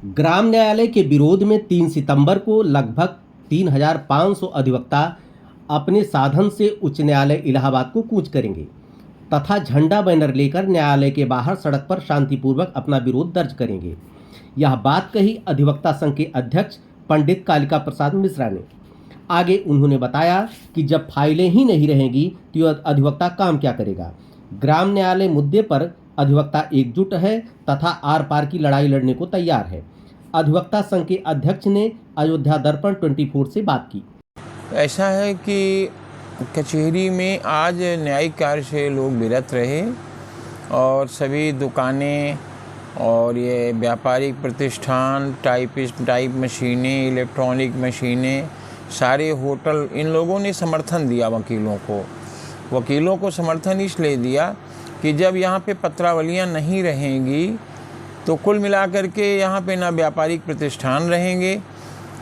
ग्राम न्यायालय के विरोध में 3 सितंबर को लगभग 3,500 अधिवक्ता अपने साधन से उच्च न्यायालय इलाहाबाद को कूच करेंगे तथा झंडा बैनर लेकर न्यायालय के बाहर सड़क पर शांतिपूर्वक अपना विरोध दर्ज करेंगे। यह बात कही अधिवक्ता संघ के अध्यक्ष पंडित कालिका प्रसाद मिश्रा ने। आगे उन्होंने बताया कि जब फाइलें ही नहीं रहेंगी तो अधिवक्ता काम क्या करेगा। ग्राम न्यायालय मुद्दे पर अधिवक्ता एकजुट है तथा आर पार की लड़ाई लड़ने को तैयार है। अधिवक्ता संघ के अध्यक्ष ने अयोध्या दर्पण 24 से बात की। ऐसा है कि कचहरी में आज न्यायिक कार्य से लोग विरत रहे और सभी दुकानें और ये व्यापारिक प्रतिष्ठान, टाइप मशीनें, इलेक्ट्रॉनिक मशीनें, सारे होटल, इन लोगों ने समर्थन दिया वकीलों को समर्थन इसलिए दिया कि जब यहाँ पे पत्रावलियाँ नहीं रहेंगी तो कुल मिलाकर के यहाँ पे ना व्यापारिक प्रतिष्ठान रहेंगे,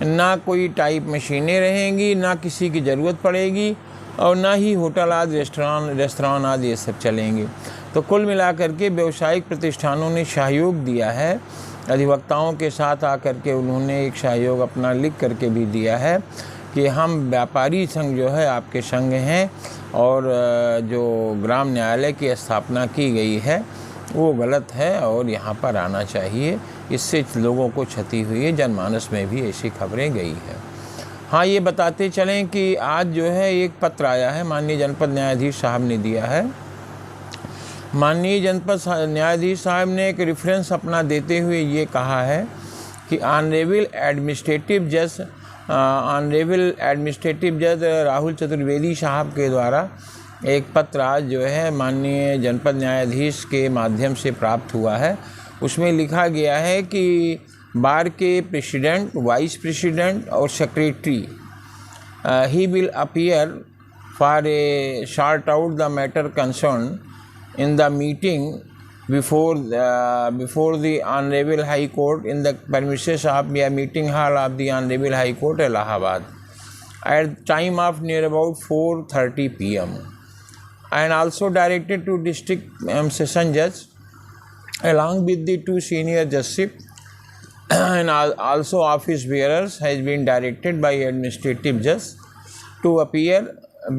ना कोई टाइप मशीनें रहेंगी, ना किसी की ज़रूरत पड़ेगी और ना ही होटल आदि रेस्टोरेंट आदि ये सब चलेंगे। तो कुल मिलाकर के व्यावसायिक प्रतिष्ठानों ने सहयोग दिया है। अधिवक्ताओं के साथ आकर के उन्होंने एक सहयोग अपना लिख करके भी दिया है कि हम व्यापारी संघ जो है आपके संग हैं और जो ग्राम न्यायालय की स्थापना की गई है वो गलत है और यहाँ पर आना चाहिए। इससे लोगों को क्षति हुई है, जनमानस में भी ऐसी खबरें गई है। हाँ, ये बताते चलें कि आज जो है एक पत्र आया है, माननीय जनपद न्यायाधीश साहब ने दिया है। माननीय जनपद न्यायाधीश साहब ने एक रेफरेंस अपना देते हुए ये कहा है कि ऑनरेबल एडमिनिस्ट्रेटिव जज राहुल चतुर्वेदी साहब के द्वारा एक पत्र आज जो है माननीय जनपद न्यायाधीश के माध्यम से प्राप्त हुआ है। उसमें लिखा गया है कि बार के प्रेसिडेंट, वाइस प्रेसिडेंट और secretary he will appear for a sort out the matter concern in the meeting before the Honorable High Court in the premises of the meeting hall of the Honorable High Court Allahabad at time of near about 4:30 p.m. and also directed to district session judge along with the two senior judges and also office bearers has been directed by administrative judge to appear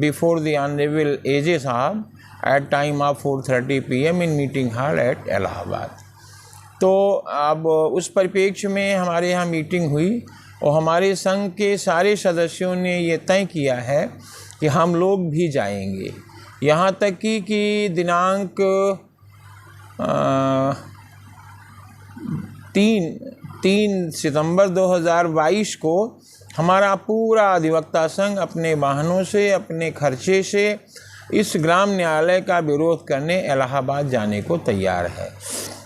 before the Honorable AJ Sahab at time of 4:30 p.m. in meeting hall at Allahabad. तो अब उस परिप्रेक्ष्य में हमारे यहाँ meeting हुई और हमारे संघ के सारे सदस्यों ने ये तय किया है कि हम लोग भी जाएंगे। यहाँ तक कि दिनांक 3 सितंबर 2022 को हमारा पूरा अधिवक्ता संघ अपने वाहनों से, अपने खर्चे से इस ग्राम न्यायालय का विरोध करने इलाहाबाद जाने को तैयार है।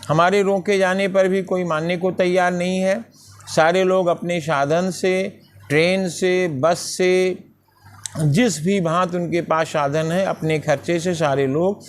हमारे रोके जाने पर भी कोई मानने को तैयार नहीं है। सारे लोग अपने साधन से, ट्रेन से, बस से, जिस भी भांति उनके पास साधन है, अपने खर्चे से सारे लोग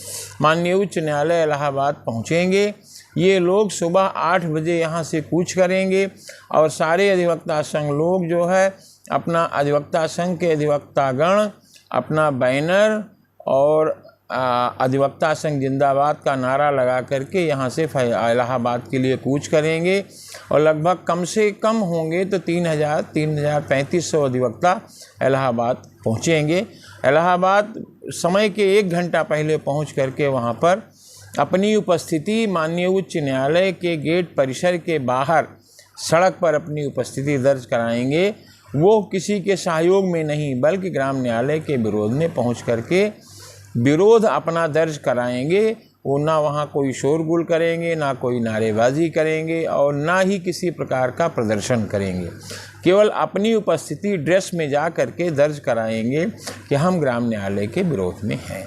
माननीय उच्च न्यायालय इलाहाबाद पहुंचेंगे। ये लोग सुबह 8 बजे यहाँ से कूच करेंगे और सारे अधिवक्ता संघ लोग जो है अपना अधिवक्ता संघ के अधिवक्तागण अपना बैनर और अधिवक्ता संघ जिंदाबाद का नारा लगा करके यहाँ से इलाहाबाद के लिए कूच करेंगे और लगभग कम से कम होंगे तो 3,3500 अधिवक्ता इलाहाबाद पहुँचेंगे। इलाहाबाद समय के 1 घंटा पहले पहुँच करके वहाँ पर अपनी उपस्थिति माननीय उच्च न्यायालय के गेट परिसर के बाहर सड़क पर अपनी उपस्थिति दर्ज कराएंगे। वो किसी के सहयोग में नहीं बल्कि ग्राम न्यायालय के विरोध में पहुंच करके विरोध अपना दर्ज कराएंगे। वो ना वहाँ कोई शोरगुल करेंगे, ना कोई नारेबाजी करेंगे और ना ही किसी प्रकार का प्रदर्शन करेंगे। केवल अपनी उपस्थिति ड्रेस में जा करके दर्ज कराएंगे कि हम ग्राम न्यायालय के विरोध में हैं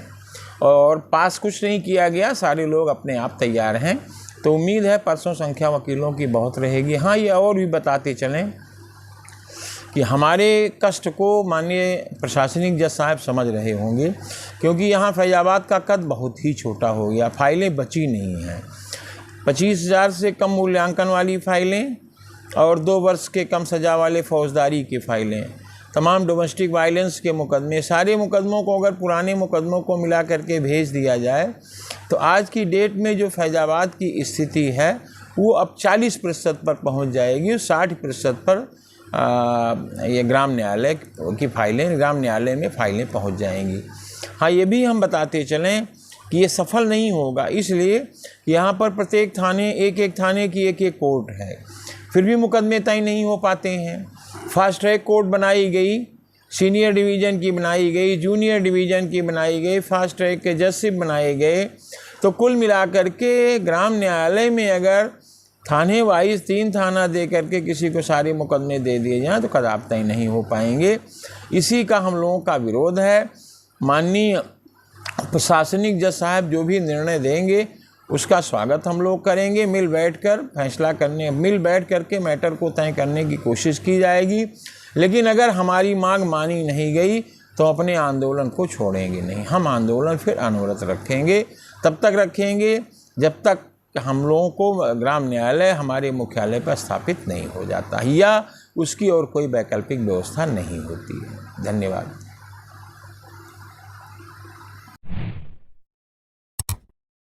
और पास कुछ नहीं किया गया। सारे लोग अपने आप तैयार हैं। तो उम्मीद है परसों संख्या वकीलों की बहुत रहेगी। हाँ, ये और भी बताते चलें कि हमारे कष्ट को माननीय प्रशासनिक जज साहब समझ रहे होंगे क्योंकि यहाँ फैजाबाद का कद बहुत ही छोटा हो गया, फाइलें बची नहीं हैं। 25,000 से कम मूल्यांकन वाली फाइलें और 2 वर्ष के कम सज़ा वाले फौजदारी की फाइलें, तमाम डोमेस्टिक वायलेंस के मुकदमे, सारे मुकदमों को अगर पुराने मुकदमों को मिला करके भेज दिया जाए तो आज की डेट में जो फैजाबाद की स्थिति है वो अब 40% पर पहुंच जाएगी, 60% पर ये ग्राम न्यायालय की फाइलें, ग्राम न्यायालय में फाइलें पहुंच जाएंगी। हाँ, ये भी हम बताते चलें कि ये सफल नहीं होगा, इसलिए यहाँ पर प्रत्येक थाने, एक एक थाने की एक एक कोर्ट है, फिर भी मुकदमे तय नहीं हो पाते हैं। फास्ट ट्रैक कोर्ट बनाई गई, सीनियर डिवीज़न की बनाई गई, जूनियर डिवीज़न की बनाई गई, फास्ट ट्रैक के जजशिप बनाए गए, तो कुल मिलाकर के ग्राम न्यायालय में अगर थाने वाइज 3 थाना दे करके किसी को सारे मुकदमे दे दिए जाएँ तो कदाप तय नहीं हो पाएंगे। इसी का हम लोगों का विरोध है। माननीय प्रशासनिक जज साहब जो भी निर्णय देंगे उसका स्वागत हम लोग करेंगे। मिल बैठ करके मैटर को तय करने की कोशिश की जाएगी, लेकिन अगर हमारी मांग मानी नहीं गई तो अपने आंदोलन को छोड़ेंगे नहीं। हम आंदोलन फिर अनवरत रखेंगे, तब तक रखेंगे जब तक हम लोगों को ग्राम न्यायालय हमारे मुख्यालय पर स्थापित नहीं हो जाता या उसकी और कोई वैकल्पिक व्यवस्था नहीं होती है। धन्यवाद।